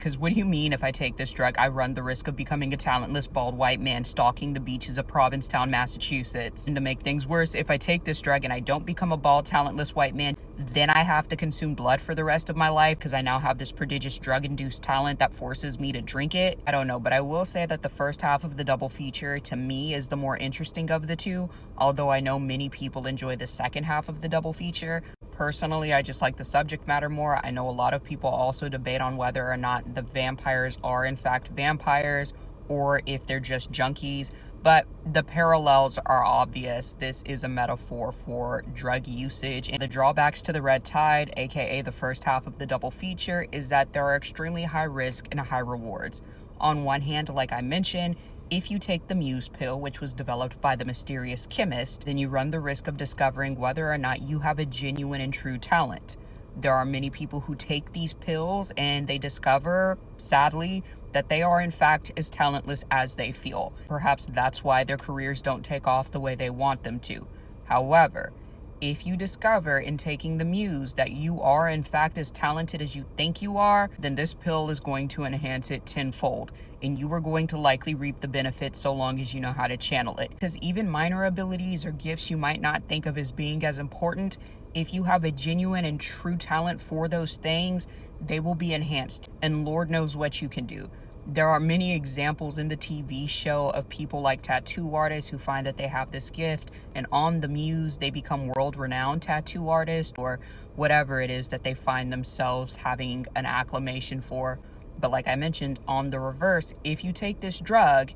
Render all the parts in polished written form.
Because what do you mean if I take this drug, I run the risk of becoming a talentless bald white man stalking the beaches of Provincetown, Massachusetts? And to make things worse, if I take this drug and I don't become a bald, talentless white man, then I have to consume blood for the rest of my life because I now have this prodigious drug-induced talent that forces me to drink it. I don't know, but I will say that the first half of the double feature to me is the more interesting of the two, although I know many people enjoy the second half of the double feature. Personally, I just like the subject matter more. I know a lot of people also debate on whether or not the vampires are in fact vampires or if they're just junkies, but the parallels are obvious. This is a metaphor for drug usage. And the drawbacks to the red tide, aka the first half of the double feature, is that there are extremely high risk and high rewards. On one hand, like I mentioned, if you take the Muse pill, which was developed by the mysterious chemist, then you run the risk of discovering whether or not you have a genuine and true talent. There are many people who take these pills and they discover, sadly, that they are in fact as talentless as they feel. Perhaps that's why their careers don't take off the way they want them to. However, if you discover in taking the Muse that you are in fact as talented as you think you are, then this pill is going to enhance it tenfold, and you are going to likely reap the benefits so long as you know how to channel it. Because even minor abilities or gifts you might not think of as being as important, if you have a genuine and true talent for those things, they will be enhanced, and Lord knows what you can do. There are many examples in the TV show of people like tattoo artists who find that they have this gift, and on the Muse, they become world-renowned tattoo artists or whatever it is that they find themselves having an acclamation for. But like I mentioned, on the reverse, if you take this drug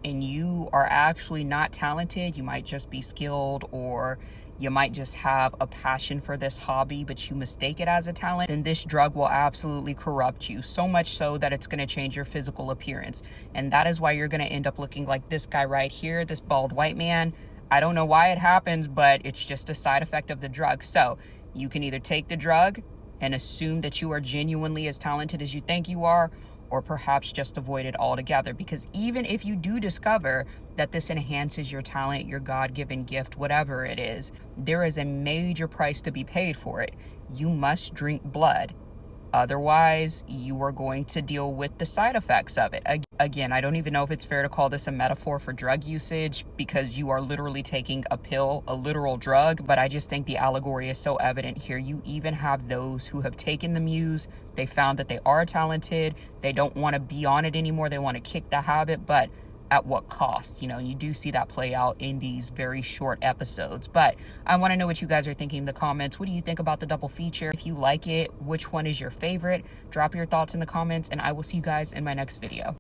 and you are actually not talented, you might just be skilled, or you might just have a passion for this hobby, but you mistake it as a talent, then this drug will absolutely corrupt you, so much so that it's going to change your physical appearance. And that is why you're going to end up looking like this guy right here, this bald white man. I don't know why it happens, but it's just a side effect of the drug. So you can either take the drug and assume that you are genuinely as talented as you think you are, or perhaps just avoid it altogether. Because even if you do discover that this enhances your talent, your God-given gift, whatever it is, there is a major price to be paid for it. You must drink blood. Otherwise, you are going to deal with the side effects of it. Again, I don't even know if it's fair to call this a metaphor for drug usage because you are literally taking a pill, a literal drug, but I just think the allegory is so evident here. You even have those who have taken the Muse, they found that they are talented, they don't want to be on it anymore, they want to kick the habit, but at what cost? You know, you do see that play out in these very short episodes. But I want to know what you guys are thinking in the comments. What do you think about the double feature? If you like it, which one is your favorite? Drop your thoughts in the comments, and I will see you guys in my next video.